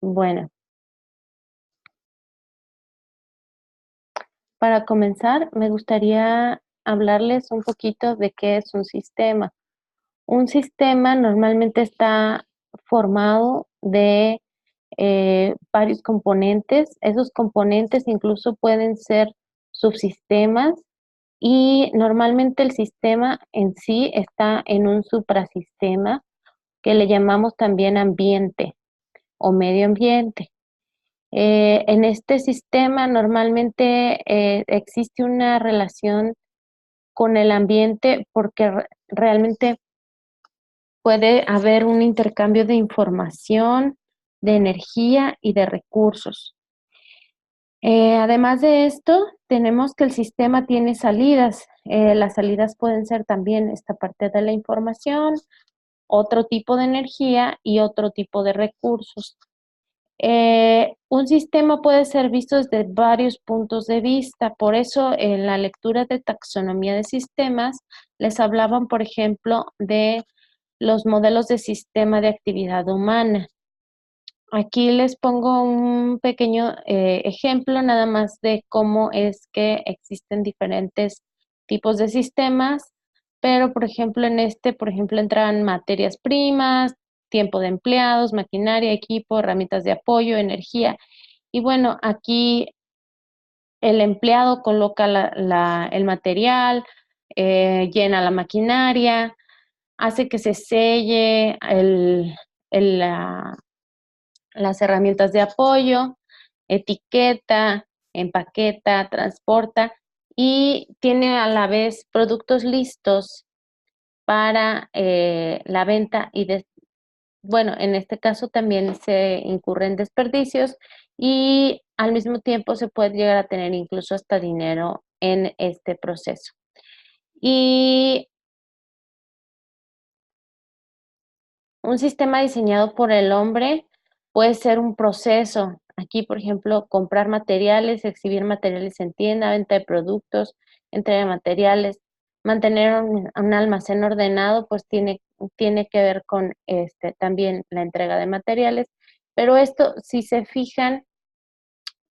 Bueno, para comenzar, me gustaría hablarles un poquito de qué es un sistema. Un sistema normalmente está formado de varios componentes. Esos componentes incluso pueden ser subsistemas y normalmente el sistema en sí está en un suprasistema que le llamamos también ambiente o medio ambiente. En este sistema normalmente existe una relación con el ambiente porque realmente puede haber un intercambio de información, de energía y de recursos. Además de esto, tenemos que el sistema tiene salidas. Las salidas pueden ser también esta parte de la información, otro tipo de energía y otro tipo de recursos. Un sistema puede ser visto desde varios puntos de vista, por eso en la lectura de taxonomía de sistemas les hablaban, por ejemplo, de los modelos de sistema de actividad humana. Aquí les pongo un pequeño ejemplo nada más de cómo es que existen diferentes tipos de sistemas, pero por ejemplo por ejemplo, entran materias primas, tiempo de empleados, maquinaria, equipo, herramientas de apoyo, energía. Y bueno, aquí el empleado coloca el material, llena la maquinaria, hace que se selle las herramientas de apoyo, etiqueta, empaqueta, transporta y tiene a la vez productos listos para la venta bueno, en este caso también se incurren desperdicios y al mismo tiempo se puede llegar a tener incluso hasta dinero en este proceso. Y un sistema diseñado por el hombre puede ser un proceso. Aquí, por ejemplo, comprar materiales, exhibir materiales en tienda, venta de productos, entrega de materiales, mantener un almacén ordenado, pues tiene que ver con también la entrega de materiales. Pero esto, si se fijan,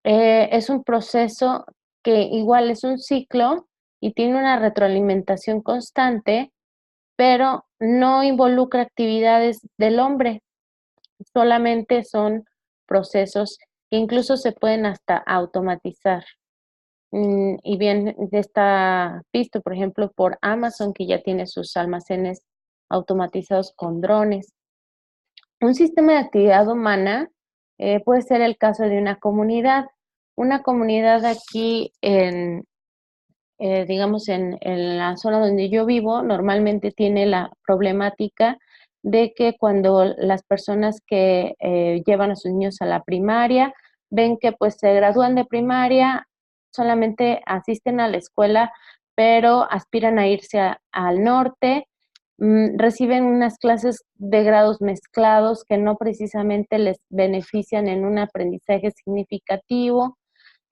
es un proceso que igual es un ciclo y tiene una retroalimentación constante, pero no involucra actividades del hombre, solamente son procesos que incluso se pueden hasta automatizar. Y bien, está visto, por ejemplo, por Amazon, que ya tiene sus almacenes automatizados con drones. Un sistema de actividad humana puede ser el caso de una comunidad. Una comunidad aquí digamos, en la zona donde yo vivo, normalmente tiene la problemática de que cuando las personas que llevan a sus niños a la primaria ven que pues se gradúan de primaria, solamente asisten a la escuela, pero aspiran a irse al norte, reciben unas clases de grados mezclados que no precisamente les benefician en un aprendizaje significativo.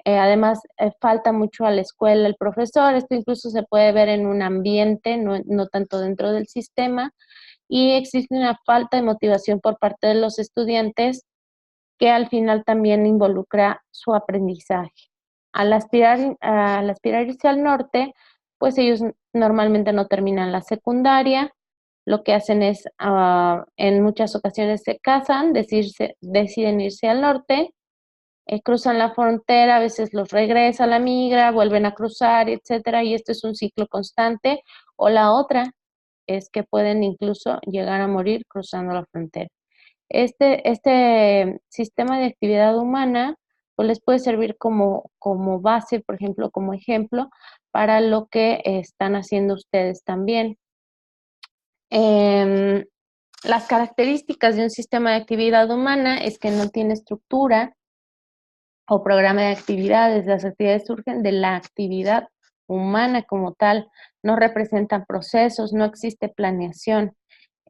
Además, falta mucho a la escuela el profesor. Esto incluso se puede ver en un ambiente, no tanto dentro del sistema, y existe una falta de motivación por parte de los estudiantes que al final también involucra su aprendizaje. Al aspirar irse al norte, pues ellos normalmente no terminan la secundaria. Lo que hacen es, en muchas ocasiones se casan, deciden irse al norte, cruzan la frontera, a veces los regresa la migra, vuelven a cruzar, etcétera, y este es un ciclo constante. O la otra es que pueden incluso llegar a morir cruzando la frontera. Este sistema de actividad humana pues les puede servir como base, por ejemplo, como ejemplo para lo que están haciendo ustedes también. Em, las características de un sistema de actividad humana es que no tiene estructura o programa de actividades. Las actividades surgen de la actividad humana como tal, no representan procesos, no existe planeación.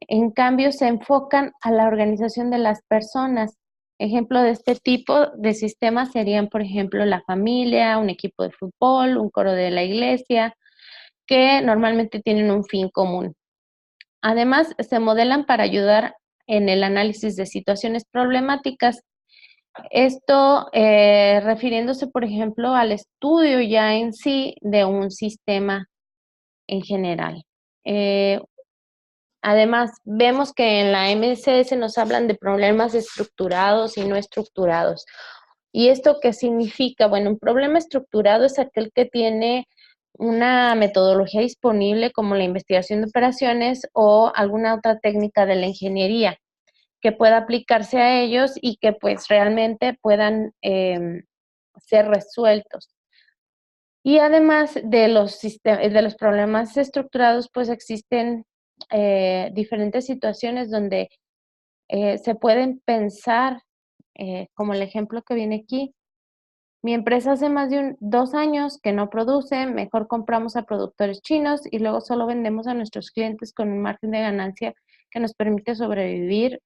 En cambio, se enfocan a la organización de las personas. Ejemplo de este tipo de sistemas serían, por ejemplo, la familia, un equipo de fútbol, un coro de la iglesia, que normalmente tienen un fin común. Además, se modelan para ayudar en el análisis de situaciones problemáticas. Esto refiriéndose, por ejemplo, al estudio ya en sí de un sistema en general. Además, vemos que en la MSS nos hablan de problemas estructurados y no estructurados. ¿Y esto qué significa? Bueno, un problema estructurado es aquel que tiene una metodología disponible como la investigación de operaciones o alguna otra técnica de la ingeniería que pueda aplicarse a ellos y que pues realmente puedan ser resueltos. Y además de de los problemas estructurados, pues existen diferentes situaciones donde se pueden pensar, como el ejemplo que viene aquí. Mi empresa hace más de 2 años que no produce, mejor compramos a productores chinos y luego solo vendemos a nuestros clientes con un margen de ganancia que nos permite sobrevivir,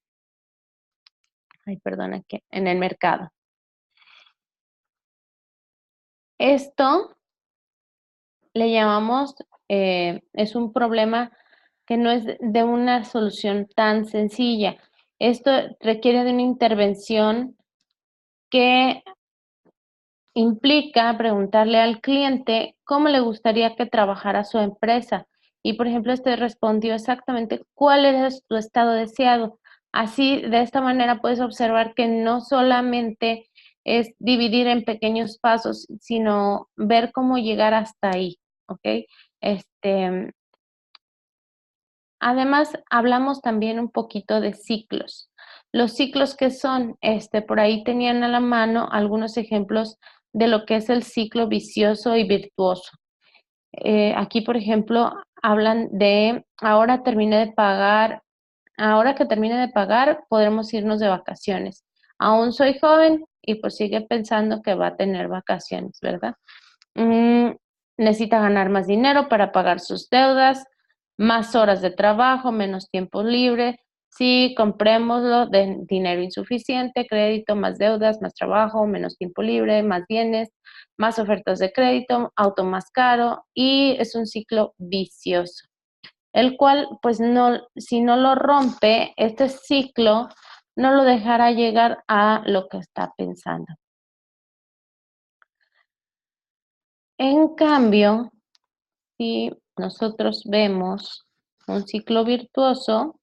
ay, perdona, que en el mercado. Esto le llamamos, es un problema que no es de una solución tan sencilla. Esto requiere de una intervención que implica preguntarle al cliente cómo le gustaría que trabajara su empresa. Y, por ejemplo, este respondió exactamente cuál era su estado deseado. Así, de esta manera puedes observar que no solamente es dividir en pequeños pasos, sino ver cómo llegar hasta ahí, ¿ok? Este, Además, hablamos también un poquito de ciclos. Los ciclos que son, por ahí tenían a la mano algunos ejemplos de lo que es el ciclo vicioso y virtuoso. Aquí, por ejemplo, hablan de ahora que termine de pagar, podremos irnos de vacaciones. Aún soy joven y pues sigue pensando que va a tener vacaciones, ¿verdad? Mm, Necesita ganar más dinero para pagar sus deudas, más horas de trabajo, menos tiempo libre. Sí, comprémoslo de dinero insuficiente, crédito, más deudas, más trabajo, menos tiempo libre, más bienes, más ofertas de crédito, auto más caro y es un ciclo vicioso, el cual, pues no, si no lo rompe, este ciclo no lo dejará llegar a lo que está pensando. En cambio, si nosotros vemos un ciclo virtuoso,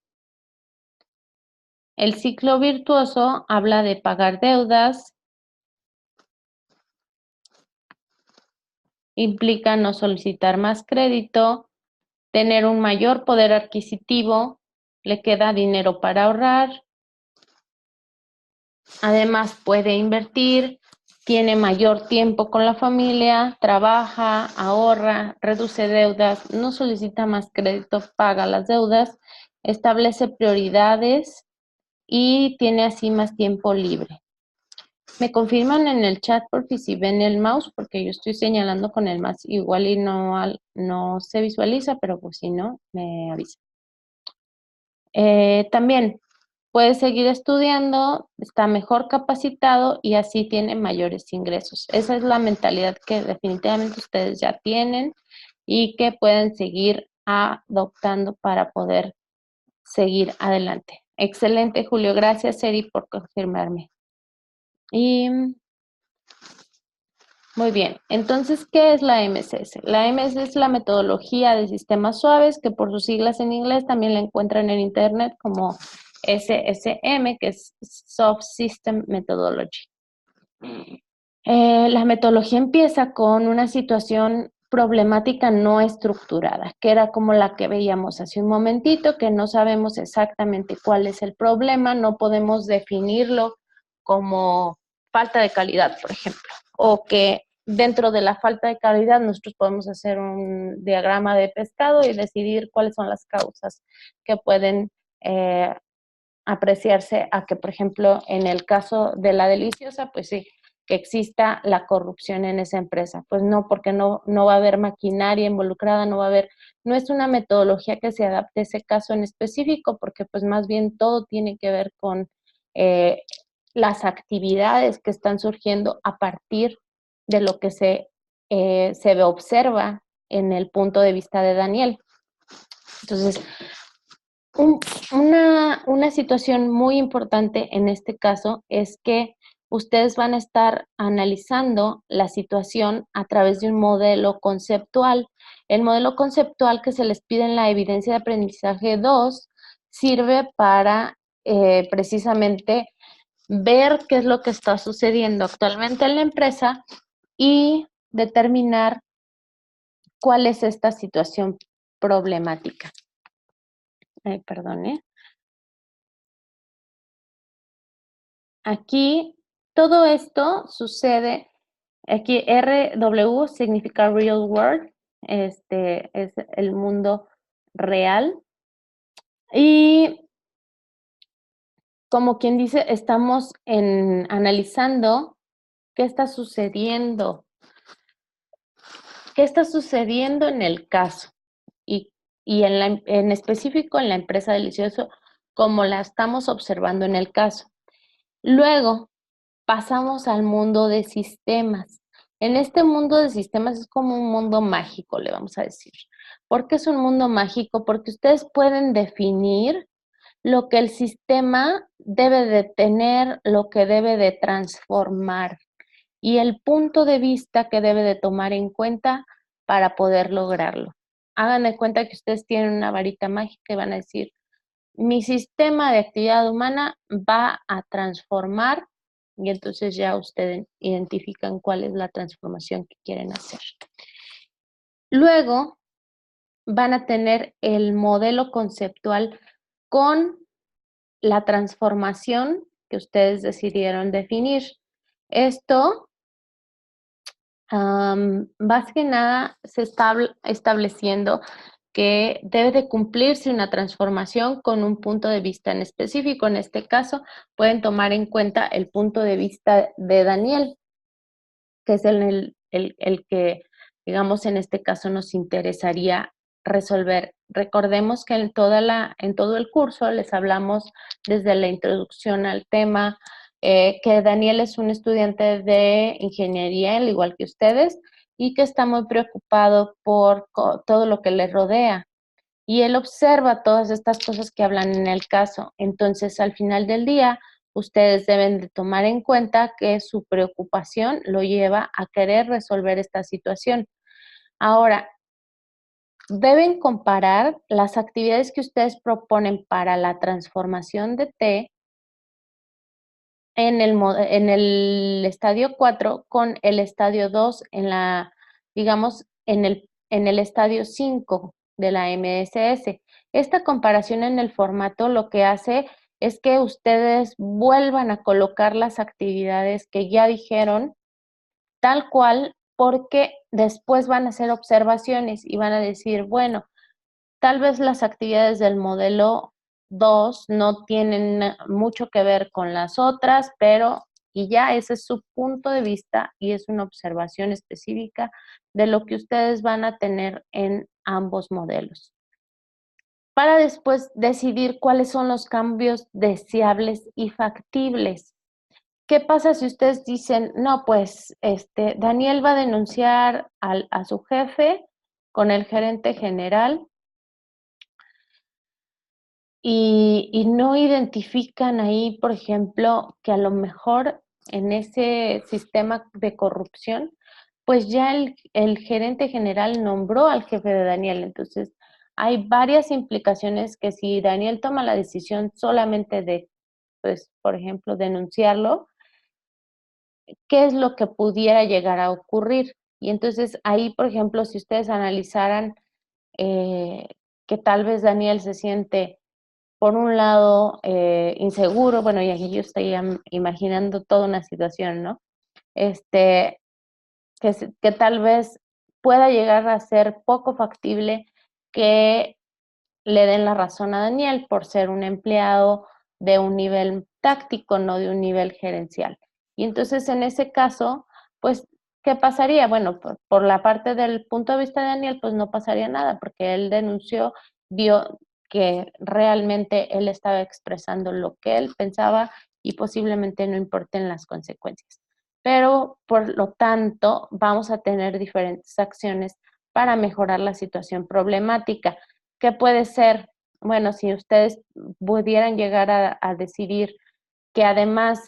el ciclo virtuoso habla de pagar deudas, implica no solicitar más crédito, tener un mayor poder adquisitivo, le queda dinero para ahorrar, además puede invertir, tiene mayor tiempo con la familia, trabaja, ahorra, reduce deudas, no solicita más crédito, paga las deudas, establece prioridades y tiene así más tiempo libre. Me confirman en el chat porque si ven el mouse, porque yo estoy señalando con el mouse, igual y no se visualiza, pero pues si no, me avisa. También puede seguir estudiando, está mejor capacitado y así tiene mayores ingresos. Esa es la mentalidad que definitivamente ustedes ya tienen y que pueden seguir adoptando para poder seguir adelante. Excelente, Julio. Gracias, Eri, por confirmarme. Y muy bien, entonces, ¿qué es la MSS? La MSS es la metodología de sistemas suaves, que por sus siglas en inglés también la encuentran en internet como SSM, que es Soft System Methodology. La metodología empieza con una situación problemática no estructurada, que era como la que veíamos hace un momentito, que no sabemos exactamente cuál es el problema, no podemos definirlo como falta de calidad, por ejemplo, o que dentro de la falta de calidad nosotros podemos hacer un diagrama de pescado y decidir cuáles son las causas que pueden apreciarse a que, por ejemplo, en el caso de la deliciosa, pues sí, que exista la corrupción en esa empresa. Pues no, porque no va a haber maquinaria involucrada, no es una metodología que se adapte a ese caso en específico, porque pues más bien todo tiene que ver con eh, las actividades que están surgiendo a partir de lo que se observa en el punto de vista de Daniel. Entonces, una situación muy importante en este caso es que ustedes van a estar analizando la situación a través de un modelo conceptual. El modelo conceptual que se les pide en la evidencia de aprendizaje 2 sirve para precisamente ver qué es lo que está sucediendo actualmente en la empresa y determinar cuál es esta situación problemática. Perdón, Aquí todo esto sucede, aquí RW significa real world, este es el mundo real. Y como quien dice, estamos analizando qué está sucediendo, qué está sucediendo en el caso y, en específico en la empresa Delicioso, como la estamos observando en el caso. Luego pasamos al mundo de sistemas. En este mundo de sistemas es como un mundo mágico, le vamos a decir. ¿Por qué es un mundo mágico? Porque ustedes pueden definir lo que el sistema debe de tener, lo que debe de transformar y el punto de vista que debe de tomar en cuenta para poder lograrlo. Hagan de cuenta que ustedes tienen una varita mágica y van a decir, mi sistema de actividad humana va a transformar y entonces ya ustedes identifican cuál es la transformación que quieren hacer. Luego van a tener el modelo conceptual con la transformación que ustedes decidieron definir. Esto, más que nada, se está estableciendo que debe de cumplirse una transformación con un punto de vista en específico. En este caso, pueden tomar en cuenta el punto de vista de Daniel, que es el que, digamos, en este caso nos interesaría resolver. Recordemos que en todo el curso les hablamos desde la introducción al tema, que Daniel es un estudiante de ingeniería, al igual que ustedes, y que está muy preocupado por todo lo que le rodea. Y él observa todas estas cosas que hablan en el caso. Entonces, al final del día, ustedes deben de tomar en cuenta que su preocupación lo lleva a querer resolver esta situación. Ahora, deben comparar las actividades que ustedes proponen para la transformación de T en el estadio 4 con el estadio 2 digamos, en el estadio 5 de la MSS. Esta comparación en el formato lo que hace es que ustedes vuelvan a colocar las actividades que ya dijeron tal cual, porque después van a hacer observaciones y van a decir, bueno, tal vez las actividades del modelo 2 no tienen mucho que ver con las otras, pero y ya ese es su punto de vista y es una observación específica de lo que ustedes van a tener en ambos modelos. Para después decidir cuáles son los cambios deseables y factibles. ¿Qué pasa si ustedes dicen, no, pues Daniel va a denunciar a su jefe con el gerente general y no identifican ahí, por ejemplo, que a lo mejor en ese sistema de corrupción, pues ya el gerente general nombró al jefe de Daniel. Entonces, hay varias implicaciones que si Daniel toma la decisión solamente de, pues, por ejemplo, denunciarlo, ¿qué es lo que pudiera llegar a ocurrir? Y entonces ahí, por ejemplo, si ustedes analizaran eh, que tal vez Daniel se siente por un lado, inseguro, bueno, y aquí yo estoy imaginando toda una situación, ¿no? Que tal vez pueda llegar a ser poco factible que le den la razón a Daniel por ser un empleado de un nivel táctico, no de un nivel gerencial. Y entonces en ese caso, pues, ¿qué pasaría? Bueno, por la parte del punto de vista de Daniel, pues no pasaría nada, porque él denunció, vio que realmente él estaba expresando lo que él pensaba y posiblemente no importen las consecuencias. Pero, por lo tanto, vamos a tener diferentes acciones para mejorar la situación problemática. ¿Qué puede ser? Bueno, si ustedes pudieran llegar a decidir que además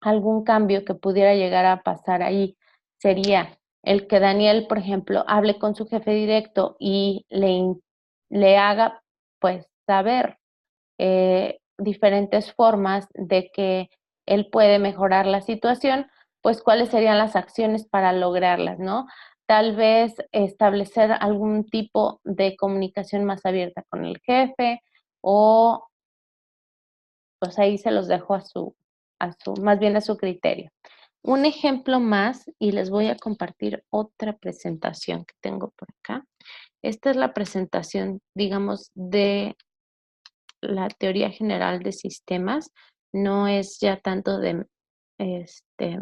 algún cambio que pudiera llegar a pasar ahí sería el que Daniel, por ejemplo, hable con su jefe directo y le haga, pues, saber diferentes formas de que él puede mejorar la situación, pues cuáles serían las acciones para lograrlas, ¿no? Tal vez establecer algún tipo de comunicación más abierta con el jefe o pues ahí se los dejo más bien a su criterio. Un ejemplo más y les voy a compartir otra presentación que tengo por acá. Esta es la presentación, digamos, de la teoría general de sistemas, no es ya tanto de, este,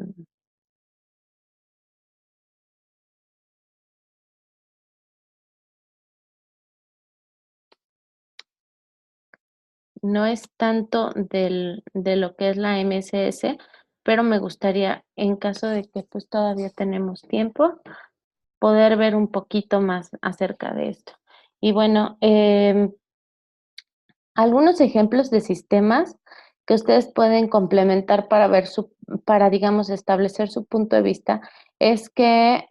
no es tanto de lo que es la MSS, pero me gustaría, en caso de que pues todavía tenemos tiempo, poder ver un poquito más acerca de esto. Y bueno, algunos ejemplos de sistemas que ustedes pueden complementar para, digamos, establecer su punto de vista, es que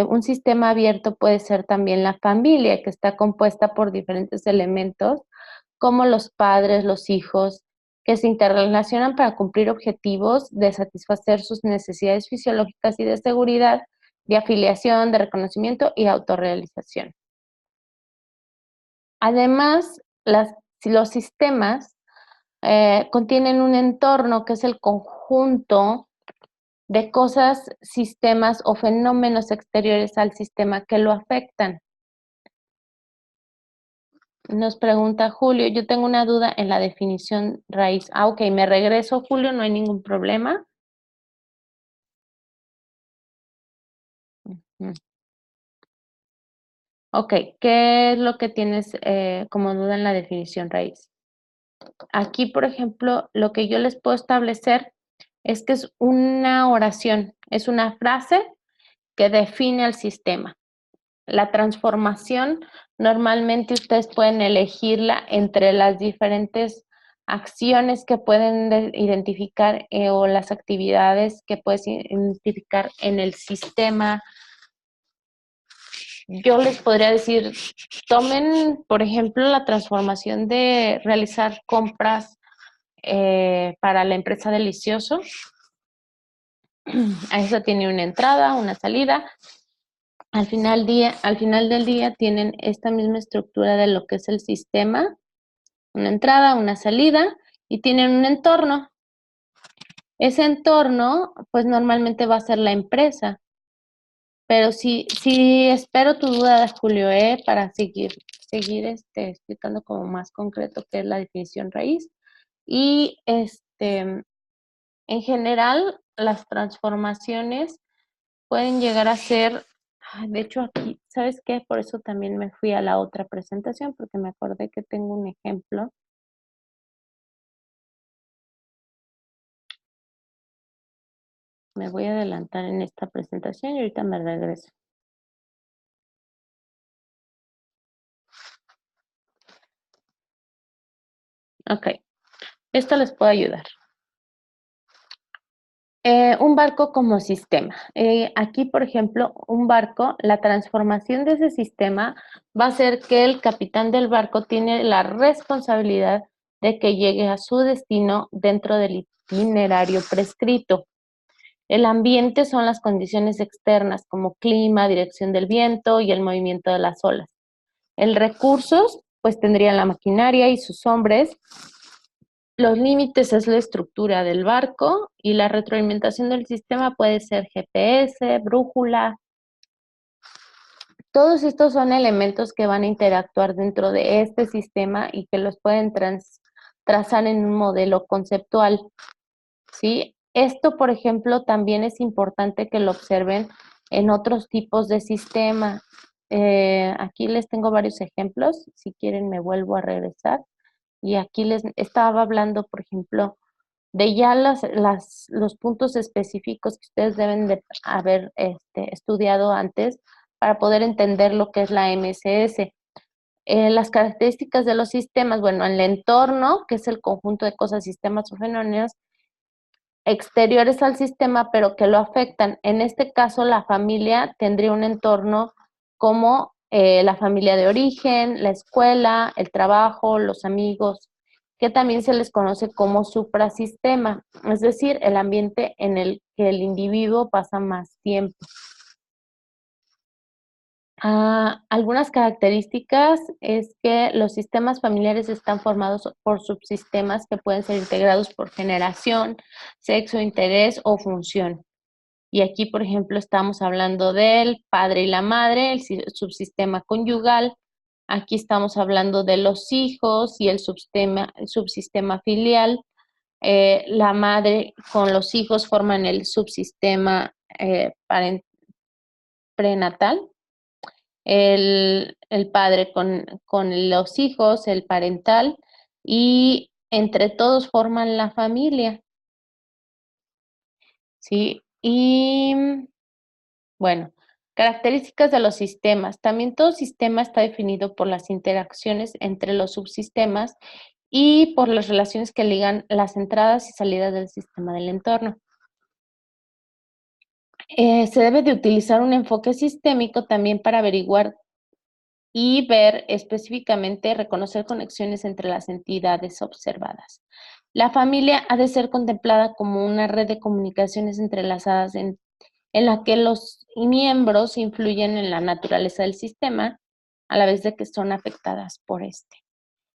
un sistema abierto puede ser también la familia, que está compuesta por diferentes elementos, como los padres, los hijos, que se interrelacionan para cumplir objetivos de satisfacer sus necesidades fisiológicas y de seguridad, de afiliación, de reconocimiento y autorrealización. Además, si los sistemas contienen un entorno que es el conjunto de cosas, sistemas o fenómenos exteriores al sistema que lo afectan. Nos pregunta Julio, yo tengo una duda en la definición raíz. Ah, ok, me regreso, Julio, no hay ningún problema. Mm. Ok, ¿qué es lo que tienes como duda en la definición raíz? Aquí, por ejemplo, lo que yo les puedo establecer es que es una oración, es una frase que define al sistema. La transformación, normalmente ustedes pueden elegirla entre las diferentes acciones que pueden identificar o las actividades que puedes identificar en el sistema. Yo les podría decir, tomen, por ejemplo, la transformación de realizar compras para la empresa Delicioso. A eso tiene una entrada, una salida. Al final del día tienen esta misma estructura de lo que es el sistema, una entrada, una salida y tienen un entorno. Ese entorno, pues normalmente va a ser la empresa. Pero sí espero tu duda, Julio, para seguir explicando como más concreto qué es la definición raíz. Y en general, las transformaciones pueden llegar a ser, de hecho aquí, ¿sabes qué? Por eso también me fui a la otra presentación, porque me acordé que tengo un ejemplo. Me voy a adelantar en esta presentación y ahorita me regreso. Ok, esto les puede ayudar. Un barco como sistema. Aquí, por ejemplo, un barco, la transformación de ese sistema va a ser que el capitán del barco tiene la responsabilidad de que llegue a su destino dentro del itinerario prescrito. El ambiente son las condiciones externas como clima, dirección del viento y el movimiento de las olas. El recursos, pues tendrían la maquinaria y sus hombres. Los límites es la estructura del barco y la retroalimentación del sistema puede ser GPS, brújula. Todos estos son elementos que van a interactuar dentro de este sistema y que los pueden trazar en un modelo conceptual, ¿sí? Esto, por ejemplo, también es importante que lo observen en otros tipos de sistema. Aquí les tengo varios ejemplos. Si quieren, me vuelvo a regresar. Y aquí les estaba hablando, por ejemplo, de ya los puntos específicos que ustedes deben de haber estudiado antes para poder entender lo que es la MSS. Las características de los sistemas, bueno, el entorno, que es el conjunto de cosas, sistemas o fenómenos, exteriores al sistema, pero que lo afectan. En este caso, la familia tendría un entorno como la familia de origen, la escuela, el trabajo, los amigos, que también se les conoce como suprasistema, es decir, el ambiente en el que el individuo pasa más tiempo. Algunas características es que los sistemas familiares están formados por subsistemas que pueden ser integrados por generación, sexo, interés o función. Y aquí, por ejemplo, estamos hablando del padre y la madre, el subsistema conyugal. Aquí estamos hablando de los hijos y el subsistema filial. La madre con los hijos forman el subsistema prenatal. El padre con los hijos, el parental, y entre todos forman la familia, ¿sí? Y bueno, características de los sistemas. También todo sistema está definido por las interacciones entre los subsistemas y por las relaciones que ligan las entradas y salidas del sistema del entorno. Se debe de utilizar un enfoque sistémico también para averiguar y ver específicamente, reconocer conexiones entre las entidades observadas. La familia ha de ser contemplada como una red de comunicaciones entrelazadas en la que los miembros influyen en la naturaleza del sistema, a la vez de que son afectadas por este.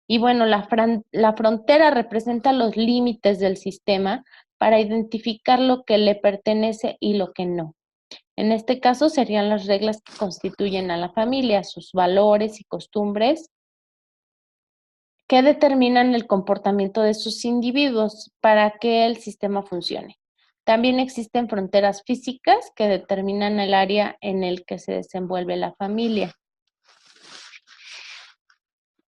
Y bueno, la frontera representa los límites del sistema para identificar lo que le pertenece y lo que no. En este caso serían las reglas que constituyen a la familia, sus valores y costumbres que determinan el comportamiento de sus individuos para que el sistema funcione. También existen fronteras físicas que determinan el área en el que se desenvuelve la familia.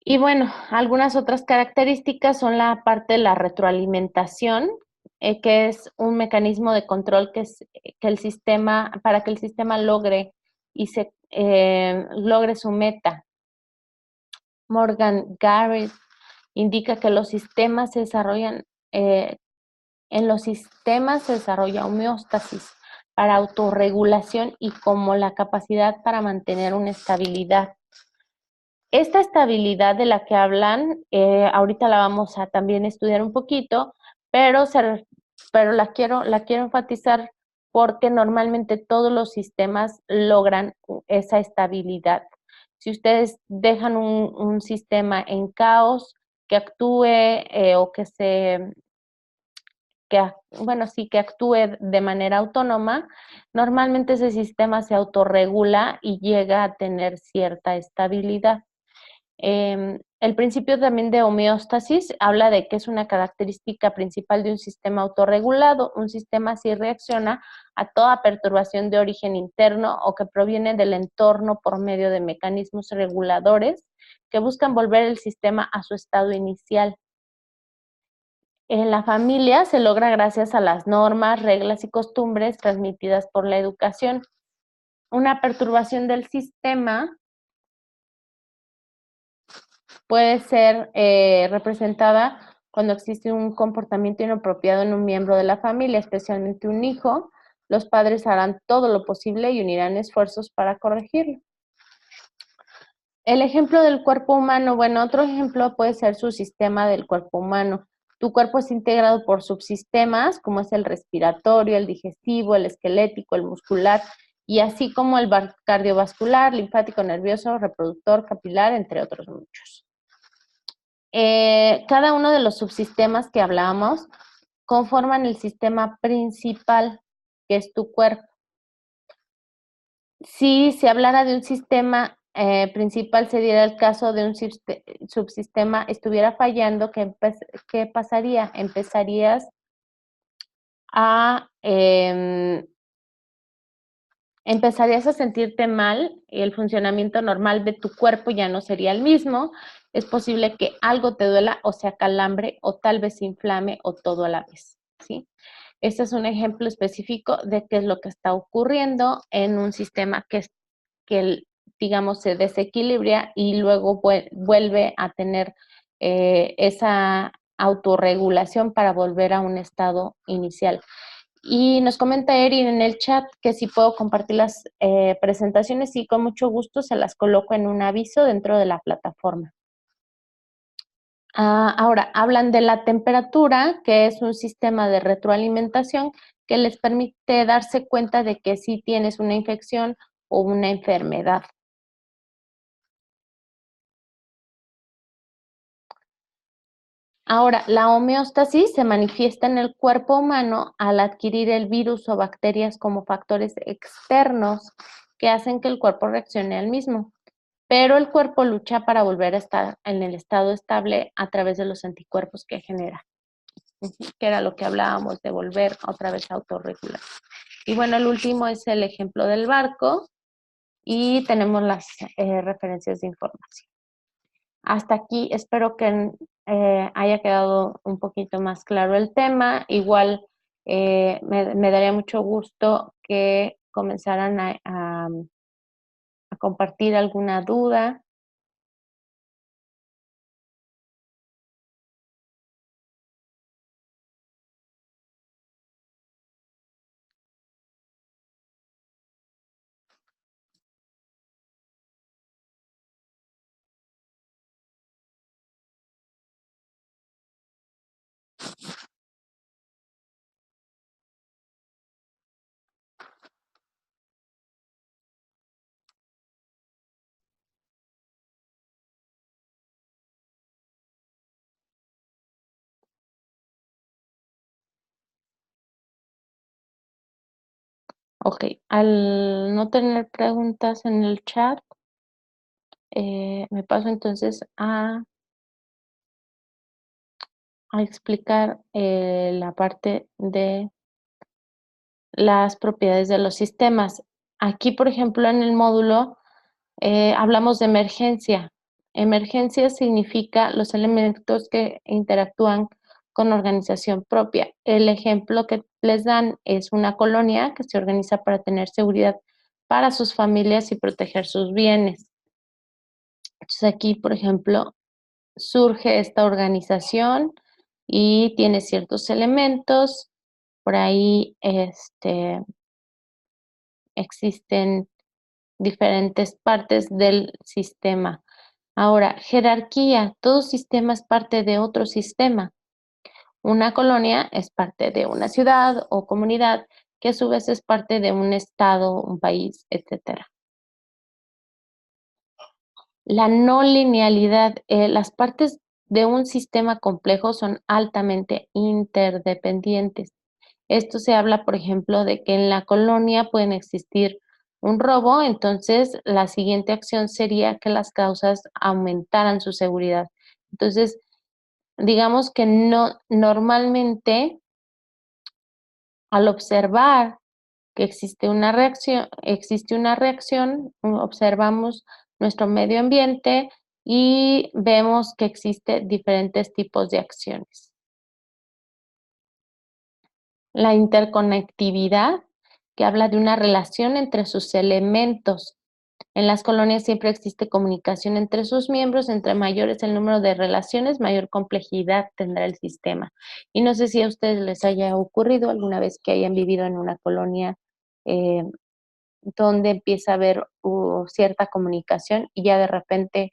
Y bueno, algunas otras características son la parte de la retroalimentación, que es un mecanismo de control que el sistema, para que el sistema logre logre su meta. Morgan Garrett indica que los sistemas se desarrollan, en los sistemas se desarrolla homeostasis para autorregulación y como la capacidad para mantener una estabilidad. Esta estabilidad de la que hablan, ahorita la vamos a también estudiar un poquito, pero la quiero enfatizar porque normalmente todos los sistemas logran esa estabilidad. Si ustedes dejan un sistema en caos, que actúe o que actúe de manera autónoma, normalmente ese sistema se autorregula y llega a tener cierta estabilidad. El principio también de homeostasis habla de que es una característica principal de un sistema autorregulado. Un sistema así reacciona a toda perturbación de origen interno o que proviene del entorno por medio de mecanismos reguladores que buscan volver el sistema a su estado inicial. En la familia se logra gracias a las normas, reglas y costumbres transmitidas por la educación. Una perturbación del sistema puede ser representada cuando existe un comportamiento inapropiado en un miembro de la familia, especialmente un hijo. Los padres harán todo lo posible y unirán esfuerzos para corregirlo. El ejemplo del cuerpo humano, bueno, otro ejemplo puede ser su sistema del cuerpo humano. Tu cuerpo es integrado por subsistemas, como es el respiratorio, el digestivo, el esquelético, el muscular, y así como el cardiovascular, linfático, nervioso, reproductor, capilar, entre otros muchos. Cada uno de los subsistemas que hablamos conforman el sistema principal, que es tu cuerpo. Si se hablara de un sistema principal, se diera el caso de un subsistema estuviera fallando, ¿qué pasaría? Empezarías a sentirte mal y el funcionamiento normal de tu cuerpo ya no sería el mismo. Es posible que algo te duela o se acalambre o tal vez se inflame o todo a la vez, ¿sí? Este es un ejemplo específico de qué es lo que está ocurriendo en un sistema digamos, se desequilibra y luego vuelve a tener autorregulación para volver a un estado inicial. Y nos comenta Erin en el chat que si puedo compartir las presentaciones y con mucho gusto se las coloco en un aviso dentro de la plataforma. Ahora, hablan de la temperatura, que es un sistema de retroalimentación que les permite darse cuenta de que sí tienes una infección o una enfermedad. Ahora, la homeostasis se manifiesta en el cuerpo humano al adquirir el virus o bacterias como factores externos que hacen que el cuerpo reaccione al mismo. Pero el cuerpo lucha para volver a estar en el estado estable a través de los anticuerpos que genera, que era lo que hablábamos de volver otra vez a autorregular. Y bueno, el último es el ejemplo del barco y tenemos las referencias de información. Hasta aquí espero que haya quedado un poquito más claro el tema. Igual me daría mucho gusto que comenzaran a compartir alguna duda. Ok, al no tener preguntas en el chat, me paso entonces a explicar la parte de las propiedades de los sistemas. Aquí, por ejemplo, en el módulo hablamos de emergencia. Emergencia significa los elementos que interactúan con organización propia. El ejemplo que les dan es una colonia que se organiza para tener seguridad para sus familias y proteger sus bienes. Entonces aquí, por ejemplo, surge esta organización y tiene ciertos elementos. Por ahí existen diferentes partes del sistema. Ahora, jerarquía. Todo sistema es parte de otro sistema. Una colonia es parte de una ciudad o comunidad que a su vez es parte de un estado, un país, etcétera. La no linealidad. Las partes de un sistema complejo son altamente interdependientes. Esto se habla, por ejemplo, de que en la colonia pueden existir un robo, entonces la siguiente acción sería que las causas aumentaran su seguridad. Entonces, digamos que no, normalmente al observar que existe una reacción, observamos nuestro medio ambiente y vemos que existen diferentes tipos de acciones. La interconectividad, que habla de una relación entre sus elementos. En las colonias siempre existe comunicación entre sus miembros, entre mayor es el número de relaciones, mayor complejidad tendrá el sistema. Y no sé si a ustedes les haya ocurrido alguna vez que hayan vivido en una colonia eh, donde empieza a haber cierta comunicación y ya de repente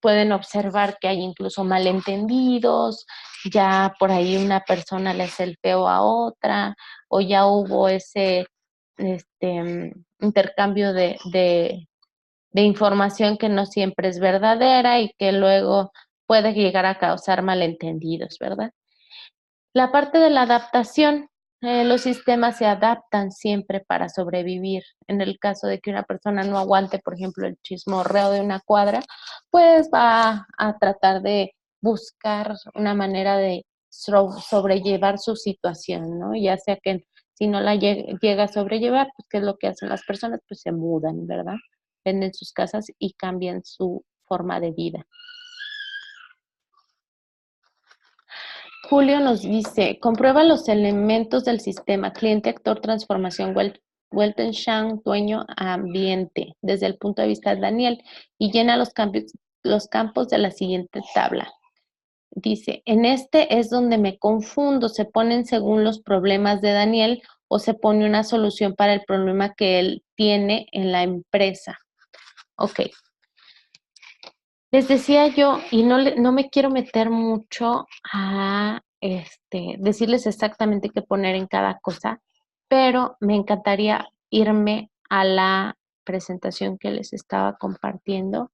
pueden observar que hay incluso malentendidos, ya por ahí una persona le hace el feo a otra, o ya hubo ese intercambio de información que no siempre es verdadera y que luego puede llegar a causar malentendidos, ¿verdad? La parte de la adaptación, los sistemas se adaptan siempre para sobrevivir. En el caso de que una persona no aguante, por ejemplo, el chismorreo de una cuadra, pues va a tratar de buscar una manera de sobrellevar su situación, ¿no? Ya sea que si no la llega a sobrellevar, pues ¿qué es lo que hacen las personas? Pues se mudan, ¿verdad? Venden sus casas y cambian su forma de vida. Julio nos dice, comprueba los elementos del sistema, cliente, actor, transformación, Weltanschauung, dueño, ambiente, desde el punto de vista de Daniel, y llena los campos de la siguiente tabla. dice, en este es donde me confundo, se ponen según los problemas de Daniel o se pone una solución para el problema que él tiene en la empresa. Ok. Les decía yo, y no me quiero meter mucho a decirles exactamente qué poner en cada cosa, pero me encantaría irme a la presentación que les estaba compartiendo.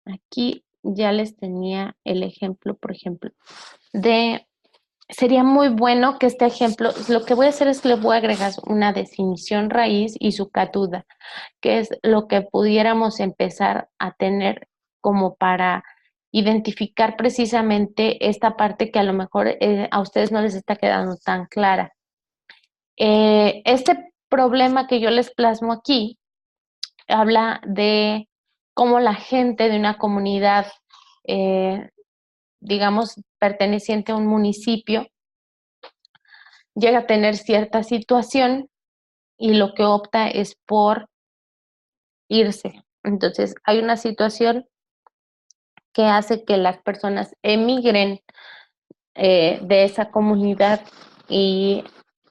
Aquí ya les tenía el ejemplo, por ejemplo, sería muy bueno que este ejemplo, lo que voy a hacer es que le voy a agregar una definición raíz y su catuda, que es lo que pudiéramos empezar a tener como para identificar precisamente esta parte que a lo mejor a ustedes no les está quedando tan clara. Este problema que yo les plasmo aquí habla de cómo la gente de una comunidad, digamos, perteneciente a un municipio, llega a tener cierta situación y lo que opta es por irse. Entonces, hay una situación que hace que las personas emigren de esa comunidad y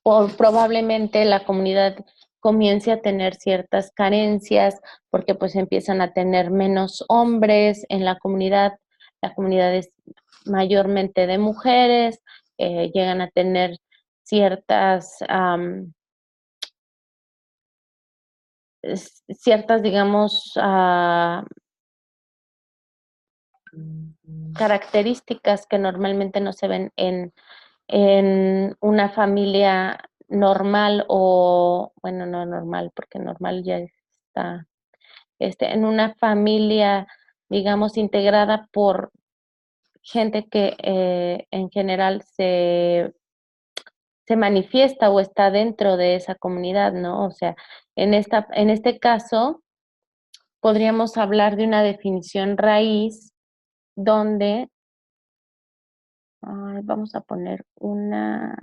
probablemente la comunidad comience a tener ciertas carencias porque pues empiezan a tener menos hombres en la comunidad es mayormente de mujeres, llegan a tener ciertas, ciertas, digamos, características que normalmente no se ven en una familia normal o, bueno, no normal, porque normal ya está, en una familia, digamos, integrada por gente que en general se manifiesta o está dentro de esa comunidad, ¿no? O sea, en este caso, podríamos hablar de una definición raíz donde, vamos a poner una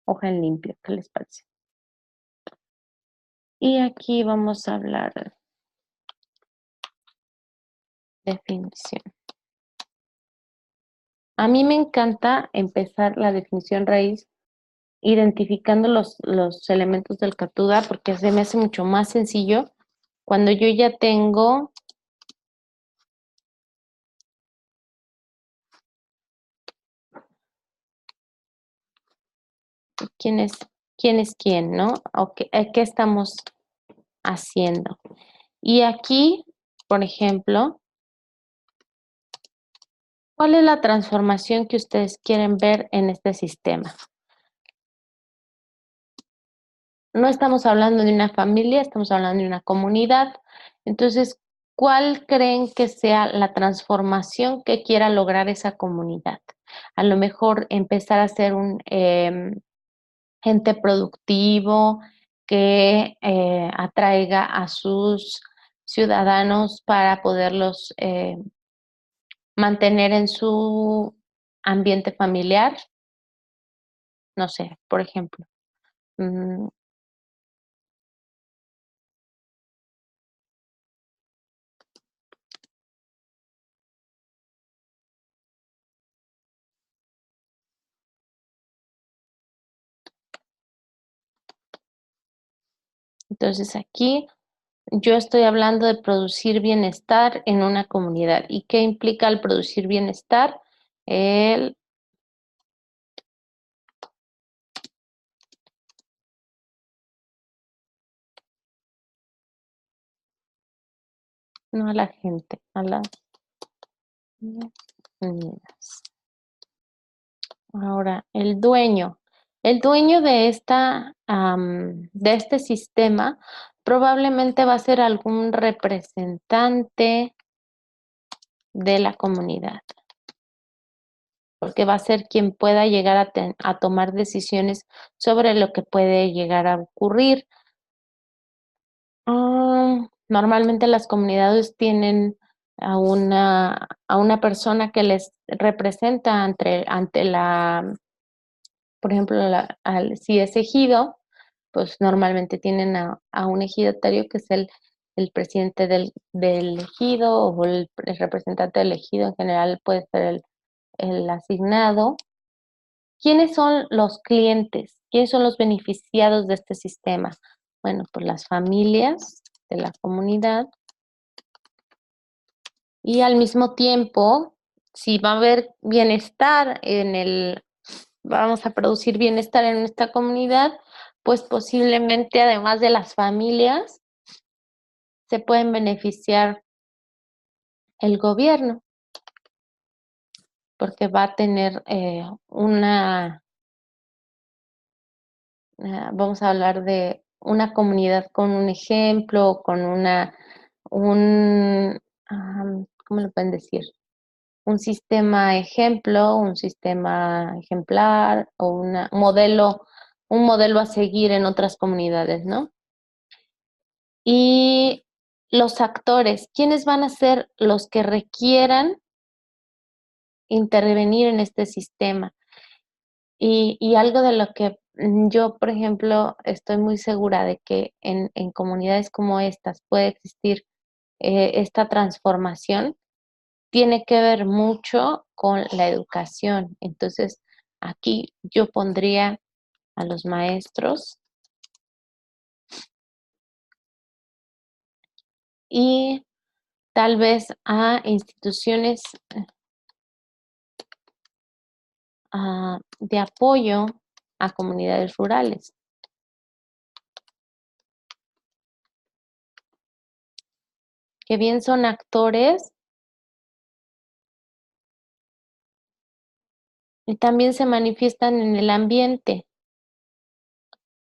hoja en limpio, ¿qué les parece? Y aquí vamos a hablar de definición. A mí me encanta empezar la definición raíz identificando los elementos del Catuda porque se me hace mucho más sencillo cuando yo ya tengo quién es quién, ¿no? Okay, ¿qué estamos haciendo? Y aquí, por ejemplo, ¿cuál es la transformación que ustedes quieren ver en este sistema? No estamos hablando de una familia, estamos hablando de una comunidad. Entonces, ¿cuál creen que sea la transformación que quiera lograr esa comunidad? A lo mejor empezar a ser un ente productivo que atraiga a sus ciudadanos para poderlos mantener en su ambiente familiar. No sé, por ejemplo. Mm, Entonces aquí yo estoy hablando de producir bienestar en una comunidad. ¿Y qué implica el producir bienestar? El, no a la gente, a las comunidades. Ahora, el dueño. El dueño de de este sistema probablemente va a ser algún representante de la comunidad, porque va a ser quien pueda llegar a tomar decisiones sobre lo que puede llegar a ocurrir. Normalmente las comunidades tienen a una persona que les representa ante la, por ejemplo, si es ejido, pues normalmente tienen a un ejidatario que es el presidente del ejido o el representante del ejido, en general puede ser el asignado. ¿Quiénes son los clientes? ¿Quiénes son los beneficiados de este sistema? Bueno, pues las familias de la comunidad y al mismo tiempo, si va a haber bienestar vamos a producir bienestar en esta comunidad, pues posiblemente además de las familias se pueden beneficiar el gobierno, porque va a tener vamos a hablar de una comunidad con un ejemplo, con ¿cómo lo pueden decir? Un sistema ejemplo, un sistema ejemplar o un modelo a seguir en otras comunidades, ¿no? Y los actores, ¿quiénes van a ser los que requieran intervenir en este sistema? Y algo de lo que yo, por ejemplo, estoy muy segura de que en comunidades como estas puede existir esta transformación, tiene que ver mucho con la educación. Entonces, aquí yo pondría a los maestros y tal vez a instituciones de apoyo a comunidades rurales, que bien son actores y también se manifiestan en el ambiente,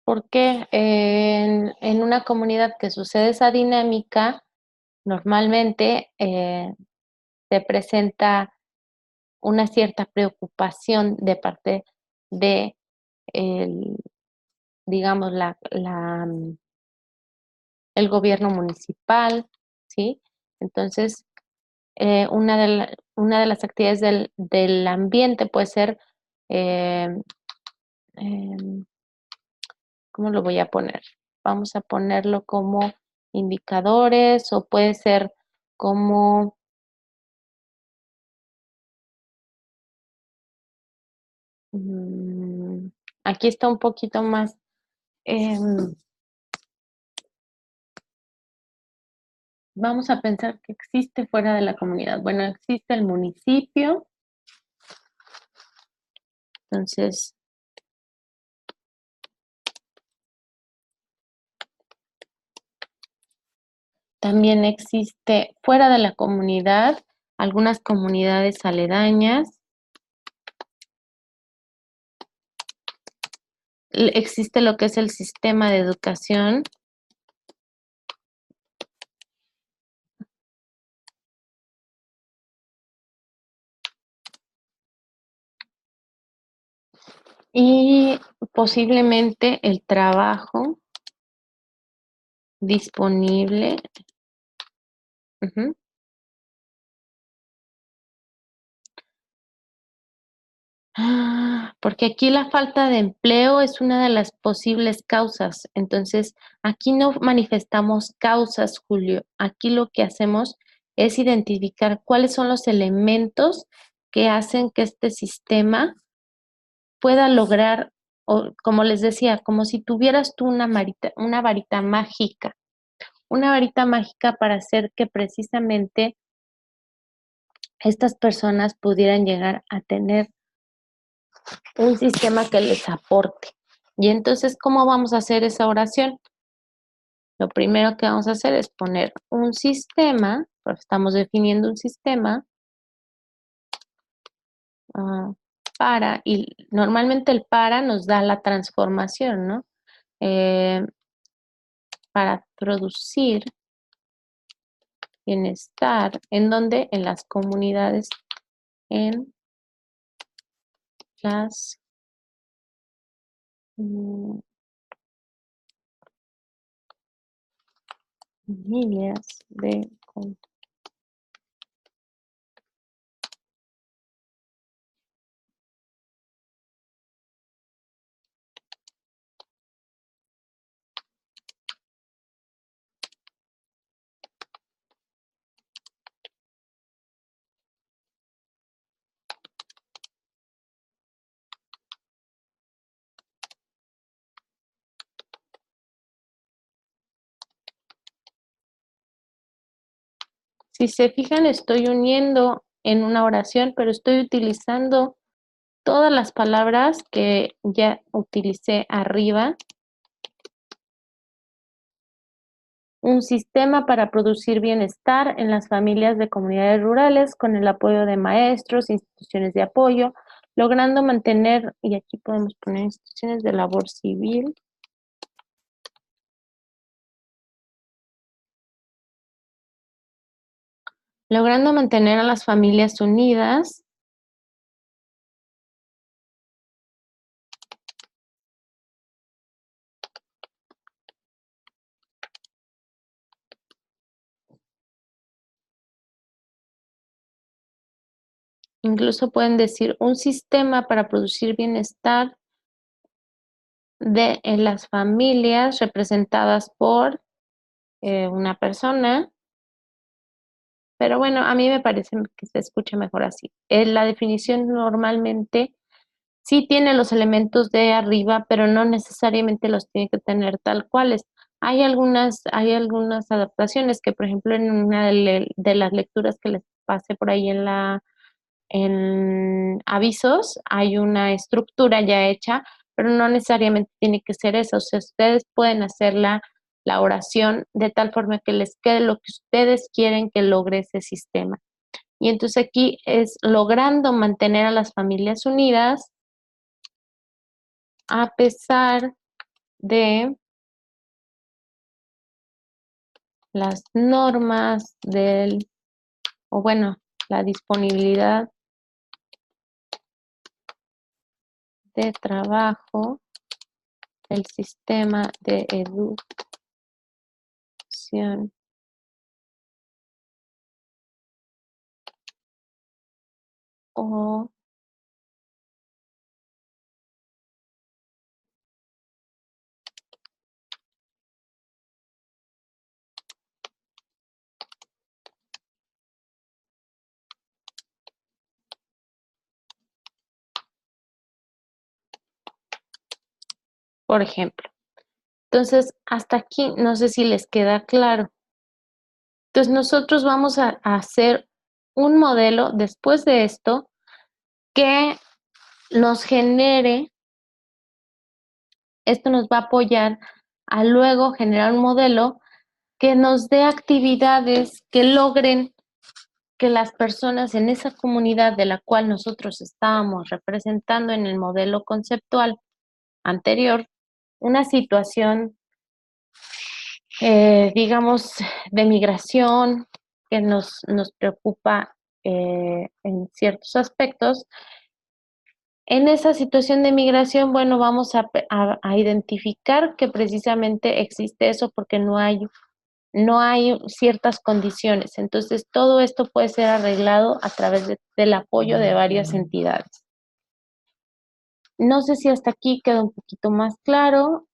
porque en una comunidad que sucede esa dinámica, normalmente se presenta una cierta preocupación de parte de, el, digamos, el gobierno municipal, ¿sí? Entonces, una de las actividades del ambiente puede ser, eh, em, ¿cómo lo voy a poner? Vamos a ponerlo como indicadores o puede ser como, mm, aquí está un poquito más, em, vamos a pensar que existe fuera de la comunidad. Bueno, existe el municipio, entonces también existe fuera de la comunidad algunas comunidades aledañas. Existe lo que es el sistema de educación y posiblemente el trabajo disponible. Ujú. Porque aquí la falta de empleo es una de las posibles causas. Entonces, aquí no manifestamos causas, Julio. Aquí lo que hacemos es identificar cuáles son los elementos que hacen que este sistema pueda lograr, o como les decía, como si tuvieras tú una varita mágica para hacer que precisamente estas personas pudieran llegar a tener un sistema que les aporte. Y entonces, ¿cómo vamos a hacer esa oración? Lo primero que vamos a hacer es poner un sistema, porque estamos definiendo un sistema ah, y normalmente el para nos da la transformación, ¿no? Eh, para producir bienestar, ¿en dónde? En las comunidades, en las mm, familias de Si se fijan, estoy uniendo en una oración, pero estoy utilizando todas las palabras que ya utilicé arriba. Un sistema para producir bienestar en las familias de comunidades rurales con el apoyo de maestros, instituciones de apoyo, logrando mantener, y aquí podemos poner instituciones de labor civil, logrando mantener a las familias unidas. Incluso pueden decir un sistema para producir bienestar en las familias representadas por una persona. Pero bueno, a mí me parece que se escucha mejor así. La definición normalmente sí tiene los elementos de arriba, pero no necesariamente los tiene que tener tal cuales. Hay algunas adaptaciones que, por ejemplo, en una de las lecturas que les pasé por ahí en avisos, hay una estructura ya hecha, pero no necesariamente tiene que ser eso. O sea, ustedes pueden hacer la oración de tal forma que les quede lo que ustedes quieren que logre ese sistema. Y entonces aquí es logrando mantener a las familias unidas a pesar de las normas o bueno, la disponibilidad de trabajo del sistema de educación o por ejemplo. Entonces, hasta aquí no sé si les queda claro. Entonces, nosotros vamos a hacer un modelo después de esto que nos genere, esto nos va a apoyar a luego generar un modelo que nos dé actividades que logren que las personas en esa comunidad de la cual nosotros estábamos representando en el modelo conceptual anterior, una situación, digamos, de migración que nos preocupa en ciertos aspectos. En esa situación de migración, bueno, vamos a identificar que precisamente existe eso porque no hay ciertas condiciones. Entonces, todo esto puede ser arreglado a través del apoyo de varias entidades. No sé si hasta aquí queda un poquito más claro.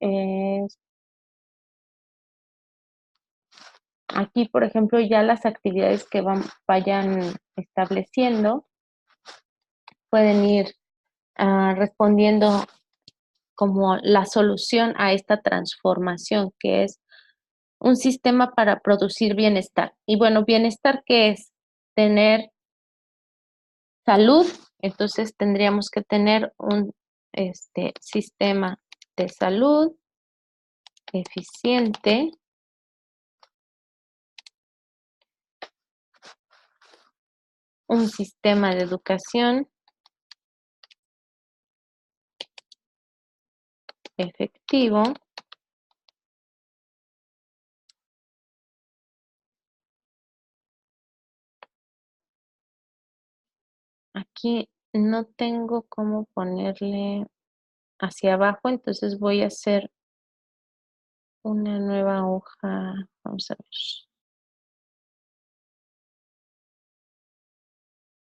Aquí, por ejemplo, ya las actividades que vayan estableciendo pueden ir respondiendo como la solución a esta transformación, que es un sistema para producir bienestar. Y bueno, bienestar, ¿qué es? Tener salud, entonces tendríamos que tener un sistema de salud eficiente, un sistema de educación efectivo, aquí no tengo cómo ponerle hacia abajo, entonces voy a hacer una nueva hoja, vamos a ver.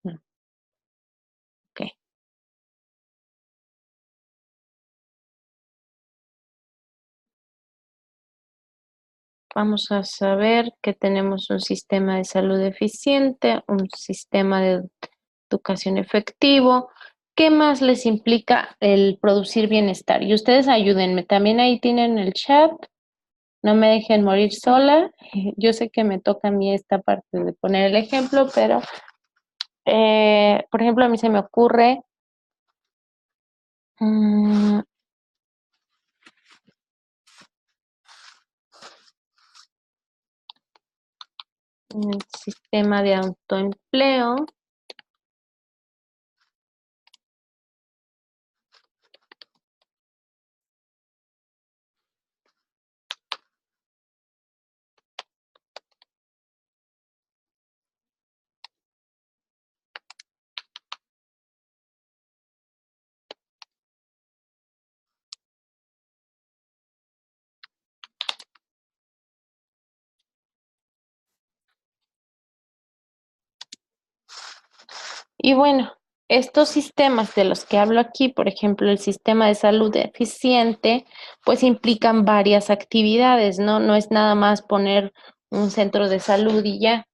No, ok. Vamos a saber que tenemos un sistema de salud eficiente, un sistema de educación efectivo. ¿Qué más les implica el producir bienestar? Y ustedes ayúdenme. También ahí tienen el chat. no me dejen morir sola. Yo sé que me toca a mí esta parte de poner el ejemplo, pero, por ejemplo, a mí se me ocurre mm, el sistema de autoempleo. Y bueno, estos sistemas de los que hablo aquí, por ejemplo, el sistema de salud eficiente, pues implican varias actividades, ¿no? No es nada más poner un centro de salud y ya,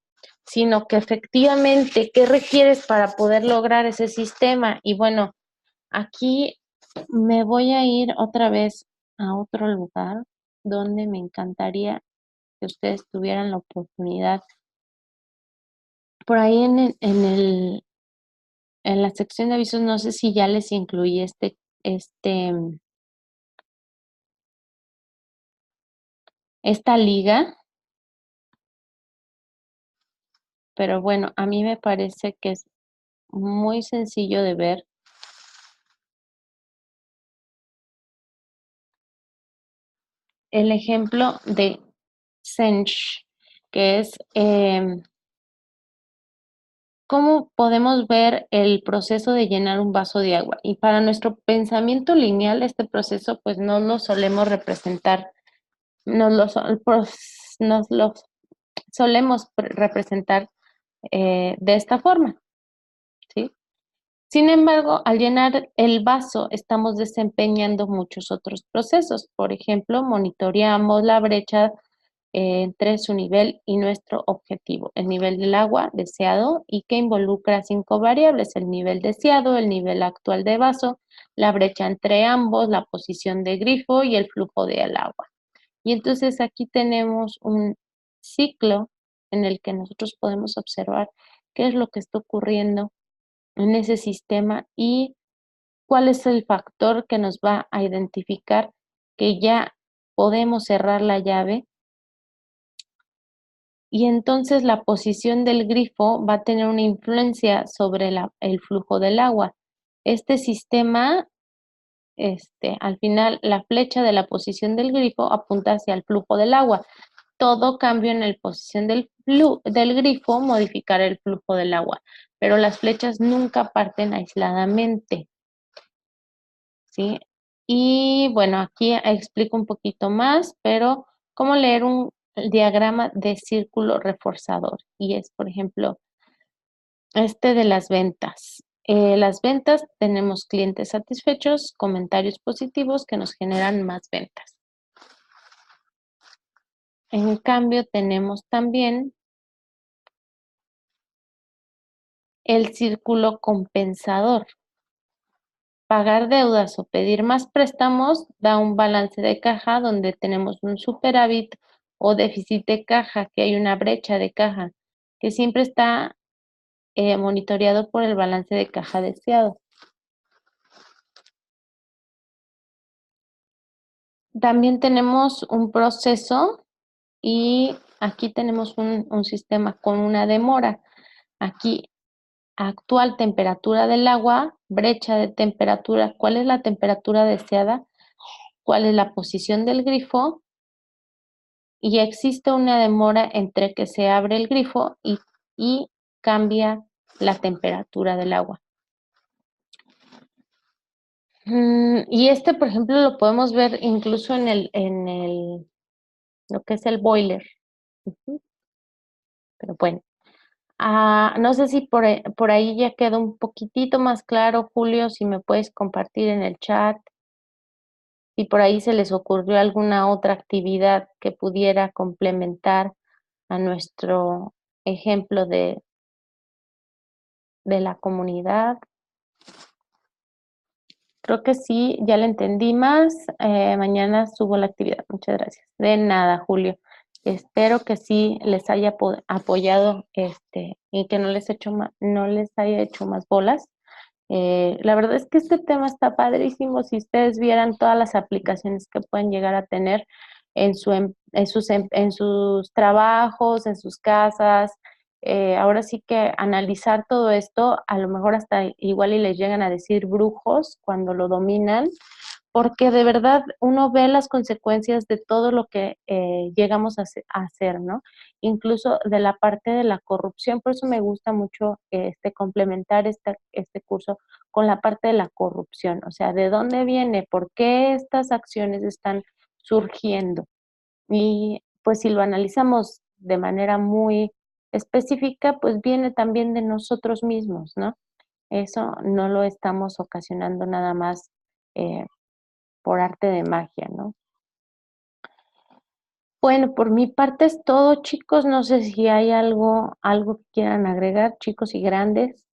sino que efectivamente, ¿qué requieres para poder lograr ese sistema? Y bueno, aquí me voy a ir otra vez a otro lugar donde me encantaría que ustedes tuvieran la oportunidad. Por ahí en la sección de avisos, no sé si ya les incluí este, esta liga, pero bueno, a mí me parece que es muy sencillo de ver el ejemplo de Sench, que es cómo podemos ver el proceso de llenar un vaso de agua. Y para nuestro pensamiento lineal, este proceso, pues no lo solemos representar, nos lo, nos lo solemos representar de esta forma, ¿sí? Sin embargo, al llenar el vaso, estamos desempeñando muchos otros procesos. Por ejemplo, monitoreamos la brecha entre su nivel y nuestro objetivo. El nivel del agua deseado y que involucra 5 variables: el nivel deseado, el nivel actual de vaso, la brecha entre ambos, la posición de grifo y el flujo del agua. Y entonces aquí tenemos un ciclo en el que nosotros podemos observar qué es lo que está ocurriendo en ese sistema y cuál es el factor que nos va a identificar que ya podemos cerrar la llave, y entonces la posición del grifo va a tener una influencia sobre el flujo del agua. Este sistema, al final, la flecha de la posición del grifo apunta hacia el flujo del agua. Todo cambio en la posición del grifo modificará el flujo del agua, pero las flechas nunca parten aisladamente, ¿sí? Y bueno, aquí explico un poquito más, pero cómo leer un diagrama de círculo reforzador. Y es, por ejemplo, de las ventas. Las ventas, tenemos clientes satisfechos, comentarios positivos que nos generan más ventas. En cambio, tenemos también el círculo compensador. Pagar deudas o pedir más préstamos da un balance de caja donde tenemos un superávit o déficit de caja, que hay una brecha de caja que siempre está monitoreado por el balance de caja deseado. También tenemos un proceso y aquí tenemos un sistema con una demora. Aquí, actual temperatura del agua, brecha de temperatura, cuál es la temperatura deseada, cuál es la posición del grifo, y existe una demora entre que se abre el grifo y cambia la temperatura del agua. Y por ejemplo, lo podemos ver incluso lo que es el boiler. Ujú. Pero bueno, no sé si por ahí ya quedó un poquitito más claro, Julio, si me puedes compartir en el chat, si por ahí se les ocurrió alguna otra actividad que pudiera complementar a nuestro ejemplo de la comunidad. Creo que sí, ya le entendí más. Mañana subo la actividad. Muchas gracias. De nada, Julio. Espero que sí les haya apoyado, y que no les haya hecho más bolas. La verdad es que este tema está padrísimo. Si ustedes vieran todas las aplicaciones que pueden llegar a tener en sus trabajos, en sus casas, ahora sí que analizar todo esto, a lo mejor hasta igual y les llegan a decir brujos cuando lo dominan, porque de verdad uno ve las consecuencias de todo lo que llegamos a hacer, ¿no? Incluso de la parte de la corrupción, por eso me gusta mucho complementar este curso con la parte de la corrupción, o sea, ¿de dónde viene? ¿Por qué estas acciones están surgiendo? Y pues si lo analizamos de manera muy específica, pues viene también de nosotros mismos, ¿no? Eso no lo estamos ocasionando nada más eh, por arte de magia, ¿no? Bueno, por mi parte es todo, chicos. No sé si hay algo que quieran agregar, chicos y grandes.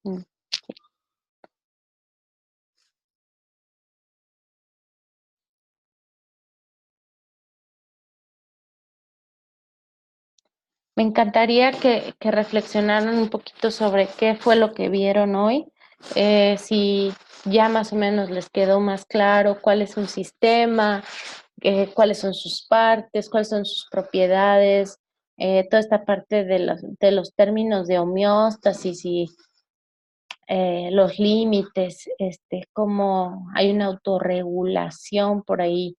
Mm. Me encantaría que reflexionaran un poquito sobre qué fue lo que vieron hoy, si ya más o menos les quedó más claro cuál es un sistema, cuáles son sus partes, cuáles son sus propiedades, toda esta parte de los términos de homeostasis y los límites, cómo hay una autorregulación por ahí.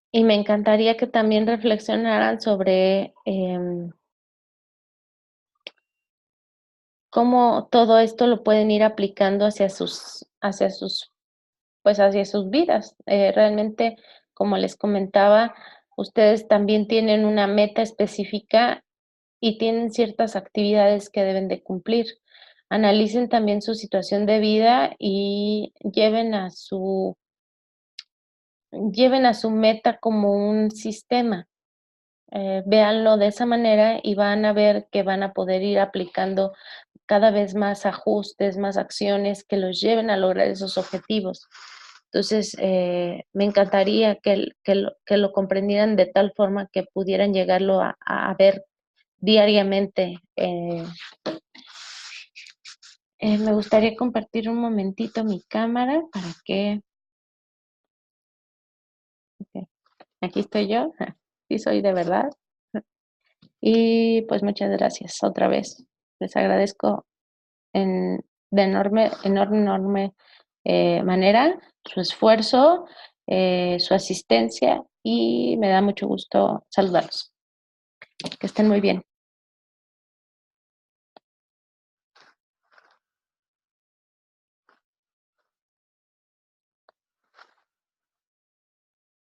Y me encantaría que también reflexionaran sobre cómo todo esto lo pueden ir aplicando pues hacia sus vidas. Realmente, como les comentaba, ustedes también tienen una meta específica y tienen ciertas actividades que deben de cumplir. Analicen también su situación de vida y lleven a su meta como un sistema. Véanlo de esa manera y van a ver que van a poder ir aplicando cada vez más ajustes, más acciones que los lleven a lograr esos objetivos. Entonces, me encantaría que lo comprendieran de tal forma que pudieran llegarlo a ver diariamente. Me gustaría compartir un momentito mi cámara para que, ok, aquí estoy yo, sí soy de verdad. Y pues muchas gracias otra vez. Les agradezco de enorme manera su esfuerzo, su asistencia y me da mucho gusto saludarlos. Que estén muy bien.